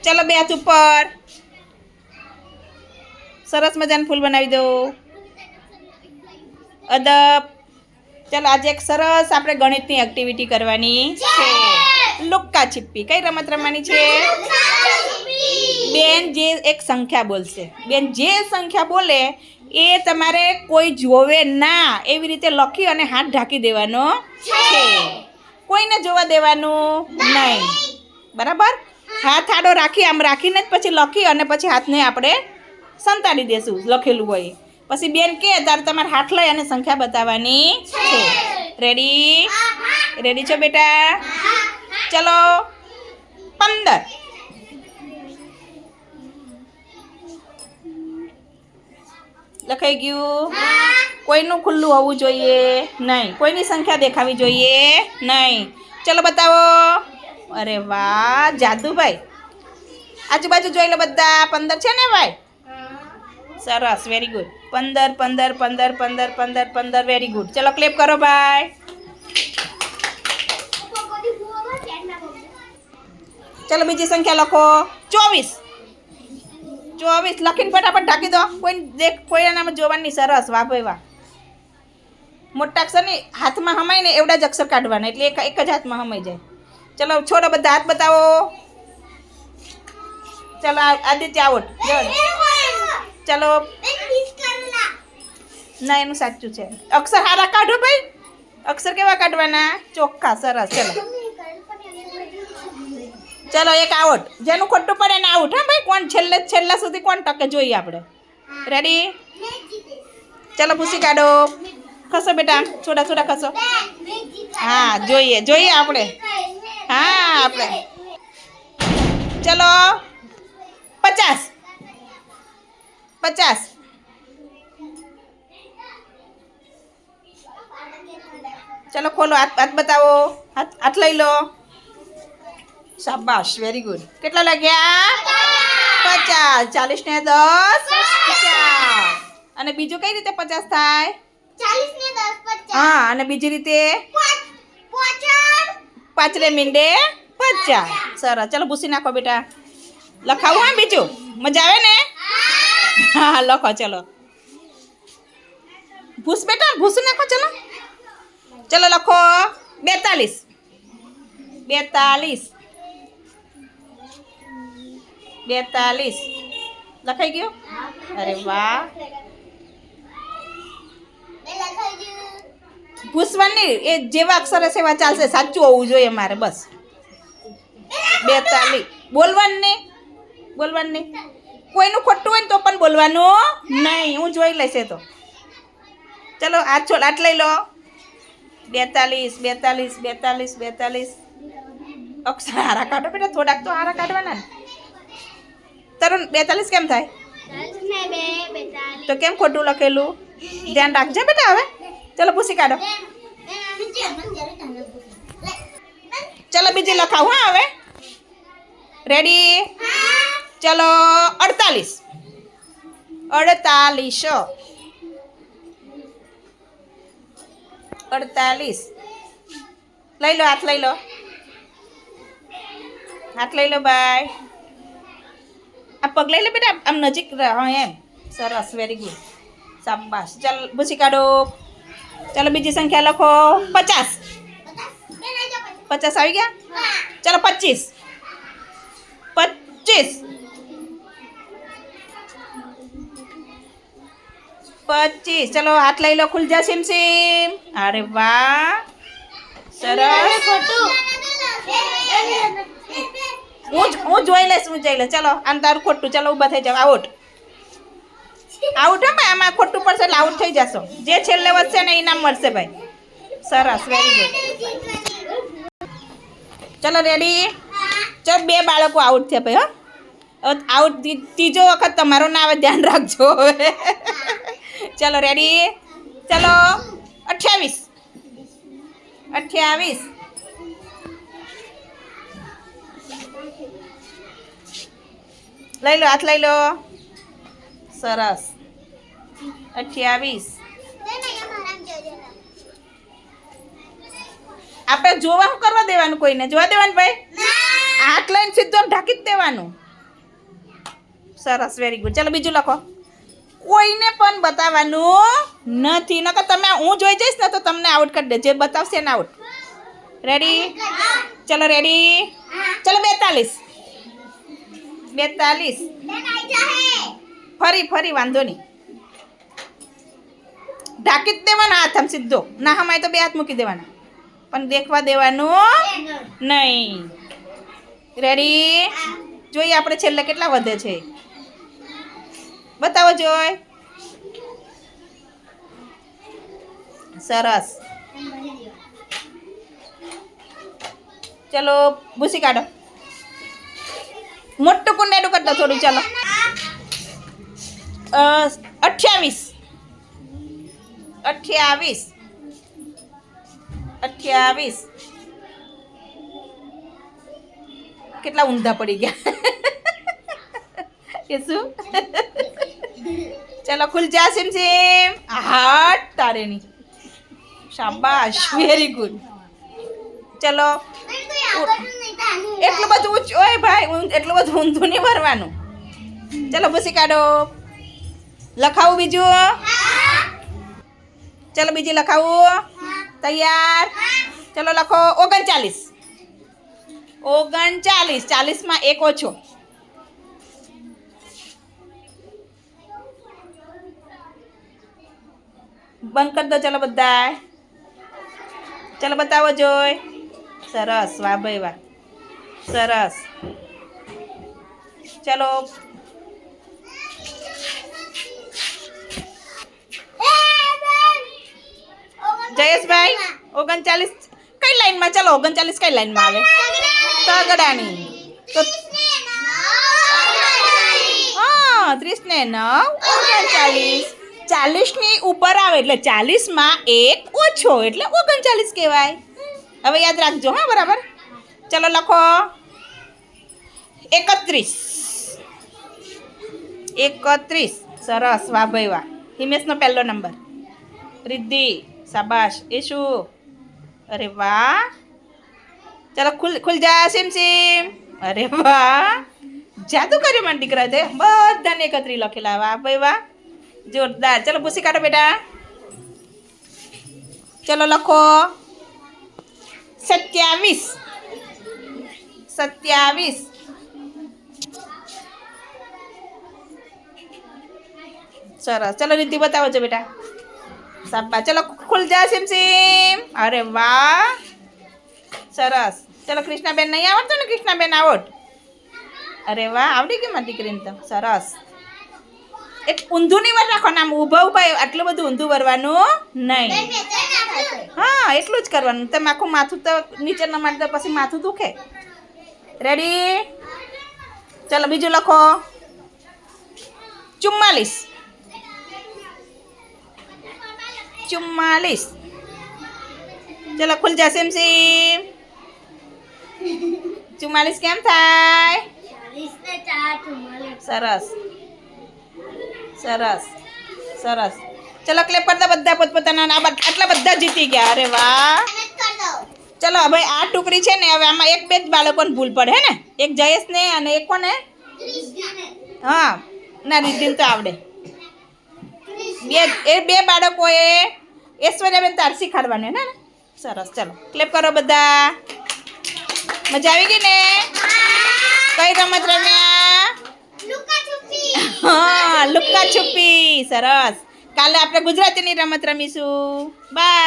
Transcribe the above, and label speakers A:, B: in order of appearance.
A: ચલો બે હાથ ઉપર. સરસ મજાનું ફૂલ બનાવી દો. અદબ. ચલો આજે એક સરસ આપણે ગણિતની એક્ટિવિટી કરવાની છે. લુક્કા छिप्पी. કઈ રમત રમવાની છે? બેન જે એક સંખ્યા બોલશે, બેન જે સંખ્યા બોલે એ તમારે કોઈ જોવે ના એવી રીતે લખી અને હાથ ઢાંકી દેવાનો છે. કોઈને જોવા દેવાનું નહીં. બરાબર? હાથ આડો રાખી આમ રાખીને જ પછી લખી અને પછી હાથને આપણે સંતાડી દેશું લખેલું હોય. પછી બેન કે તારે તમારે હાથ લઈ અને સંખ્યા બતાવવાની છે. રેડી? રેડી છો બેટા? ચલો 15. લખાઈ ગયું? કોઈનું ખુલ્લું હોવું જોઈએ નહીં. કોઈની સંખ્યા દેખાવી જોઈએ નહીં. ચલો બતાવો. અરે વાહ જાદુભાઈ, આજુબાજુ જોઈ લો બધા. 15 છે ને ભાઈ? સરસ, વેરી ગુડ. 15 15 15 15 15 15 very good. ચલો ક્લેપ કરો ભાઈ. ચલો બીજી સંખ્યા લખો. 24. 24 લખીને ફટાફટ ઢાંકી દો. કોઈ એનામાં જોવાની. સરસ, વાહ ભાઈ વાહ. મોટા અક્ષર નહીં, હાથમાં હમાય ને એવડા જ અક્ષર કાઢવાના, એટલે એક જ હાથમાં હમાઈ જાય. ચલો છોડો બધા, હાથ બતાવો. ચલો આદિત્ય આઉટ. ચલો ના, એનું સાચું છે. અક્ષર હારા કાઢો ભાઈ. અક્ષર કેવા કાઢવાના? ચોખ્ખા. સરસ. ચલો એક આઉટ. જેનું ખોટું પડે ને આઉટ. હા ભાઈ, કોણ છેલ્લા સુધી કોણ ટકે જોઈએ આપણે. રેડી? ચલો ભૂસી કાઢો. ખસો બેટા, છોડા છોડા ખસો. હા જોઈએ આપણે. હા આપણે. ચલો 50. 50. ચલો ખોલો. હાથ બતાવો. હાથ લઈ લો. શાબાશ, વેરી ગુડ. કેટલા લાગ્યા? 50. 40 ને 10 50. અને બીજું કઈ રીતે 50 થાય?
B: 40 ને 10 50.
A: હા, અને બીજી રીતે 5 મીંડે 50. સરસ. ચલો ભૂસી નાખો બેટા. લખાવું? હા બીજું મજા આવે ને? હા લખો. ચલો ભૂસ બેટા, ભૂસી નાખો. ચલો લખો. 42. 42. 42 લખાઈ ગયું? અરે વાહ. ભૂસવાની એ જેવા અક્ષર હશે એવા ચાલશે. સાચું હોવું જોઈએ મારે. બસ 42. બોલવાનું નહીં. કોઈનું ખોટું હોય ને તો પણ બોલવાનું નહીં. હું જોઈ લઈશ તો. ચલો હાથ લઈ લો. 42 42 42 42. અક્ષર હારા કાઢો બેટા. થોડાક તો હારા કાઢવાના ને. તરુણ 42 કેમ થાય? તો કેમ ખોટું લખેલું? ધ્યાન રાખજે બેટા. હવે ચલો ભૂસી કાઢો. ચલો બીજી લખાવું. હા હવે રેડી? ચલો 48. 48. 48 લઈ લો. હાથ લઈ લો. હાથ લઈ લો ભાઈ. આ પગ લઈ લો બેટા, આમ નજીક. હા એમ. સરસ, વેરી ગુડ. શાબાશ. ચાલ ભૂસી કાઢો. ચલો બીજી સંખ્યા લખો. 50. 50 આવી ગયા? ચલો 25. 25. 25. ચલો હાથ લઈ લો. ખુલ જા સીમ સીમ. અરે વાહ, સરસ. હું જોઈ લઈશ. ચલો આમ તારું ખોટું. ચલો ઊભા થઈ જાવ. આઉટ. હા ભાઈ, આમાં ખોટું પડશે એટલે આઉટ થઈ જશો. જે છેલ્લે વધશે ને ઇનામ મળશે ભાઈ. સરસ, વેરી ગુડ. ચલો રેડી? ચલો 2 બાળકો આઉટ થયા ભાઈ. હવે આઉટ ત્રીજો વખત તમારો ના આવે, ધ્યાન રાખજો હવે. ચલો રેડી? ચલો 28. 28. લઈ લો. હાથ લઈ લો. સરસ. 28. આપણે જોવા શું કરવા દેવાનું? કોઈને જોવા દેવાનું ભાઈ? હાથ લઈને સીધો ઢાંકી જ દેવાનું. સરસ વેરી ગુડ. ચલો બીજું લખો. કોઈને પણ બતાવવાનું નથી, નકર તમે હું જોઈ જઈશ ને તો તમને આઉટ કરી દે. જે બતાવશે એને આઉટ. રેડી? ચલો રેડી? ચલો 42. 42. ફરી વાંધો નહીં. ઢાંકી જ દેવાના હાથ આમ સીધો. ના હમાય તો 2 હાથ મૂકી દેવાના, પણ દેખવા દેવાનું નહીં. રેડી? જોઈએ આપણે છેલ્લે કેટલા વધે છે. બતાવો જોય. સરસ. ચલો ભૂસી કાઢો. મોટું કુંડાડું કરી દો થોડું. ચાલો 28. 28. કેટલા ઊંધા પડી ગયા. કે શું? ચલો ખુલ જા સિમ સિમ. હાટ તારેની. શાબાશ વેરી ગુડ. ચલો એટલું બધું ઓય ભાઈ, એટલું બધું ઊંધું નહીં ભરવાનું. ચલો ભૂસી કાઢો. લખાવું બીજું? ચલો બીજી લખાવું. તૈયાર? ચલો લખો 39. 39. 40માં 1 ઓછો. બંધ કરી દો. ચલો બધા. ચલો બતાવો જોય. સરસ. વાહ ભાઈ વાહ. સરસ. ચલો જયેશભાઈ 39 કઈ લાઈનમાં? ચલો 39 કઈ લાઈનમાં આવે? તગડાની. તો હા 30 ને 9 39. 40ની ઉપર આવે એટલે 40માં 1 ઓછો એટલે 39 કહેવાય. હવે યાદ રાખજો હા બરાબર. ચલો લખો 31. 31. સરસ. વાહ ભાઈ વાહ. હિમેશનો પહેલો નંબર. રિદ્ધિ શાબાશ. એ શું? અરે વાહ. ચલો ખુલ જા સિમ સિમ. અરે વાહ, જાદુ કર્યું મને દીકરા તે. બધાને 31 લખેલા. વાહ ભાઈ વાહ, જોરદાર. ચલો ભૂસી કાઢો બેટા. ચલો લખો 27. 27. સરસ. ચલો રીતિ બતાવો છો બેટા. સાબા. ચલો ખુલ જા સિમ સિમ. અરે વાહ સરસ. ચલો કૃષ્ણાબેન નહીં આવડતું ને? કૃષ્ણાબેન આવડ. અરે વાહ, આવડી ગઈ મારી દીકરીને તો. સરસ. એક ઊંધું નહીં વાર રાખો ને, આમ ઊભા આટલું બધું ઊંધું ભરવાનું નહીં. હા એટલું જ કરવાનું. તમે આખું માથું તો નીચે ન મારતા પછી માથું દુખે. રેડી? ચલો બીજું લખો 44. 44. ચલો ખુલ જા સિમ સિમ. 44 કેમ થાય? સરસ. સરસ. સરસ. ચલો ક્લેપ કરતા બધા પોતપોતાના. આટલા બધા જીતી ગયા. અરે વાહ. ચલો હવે આ ટુકડી છે ને, હવે આમાં 1-2 જ બાળકોને ભૂલ પડે હે ને. એક જયેશને અને એક કોને? હા ના રિદ્ધિને તો આવડે. બે બાળકોએ ઐશ્વર્યાબેન તાર શીખાડવાનું ને. સરસ. ચલો ક્લેપ કરો બધા. મજા આવી ગઈ ને? કઈ રમત રમ્યા? હા લુકા છુપી. સરસ. કાલે આપણે ગુજરાતીની રમત રમીશું. બાય.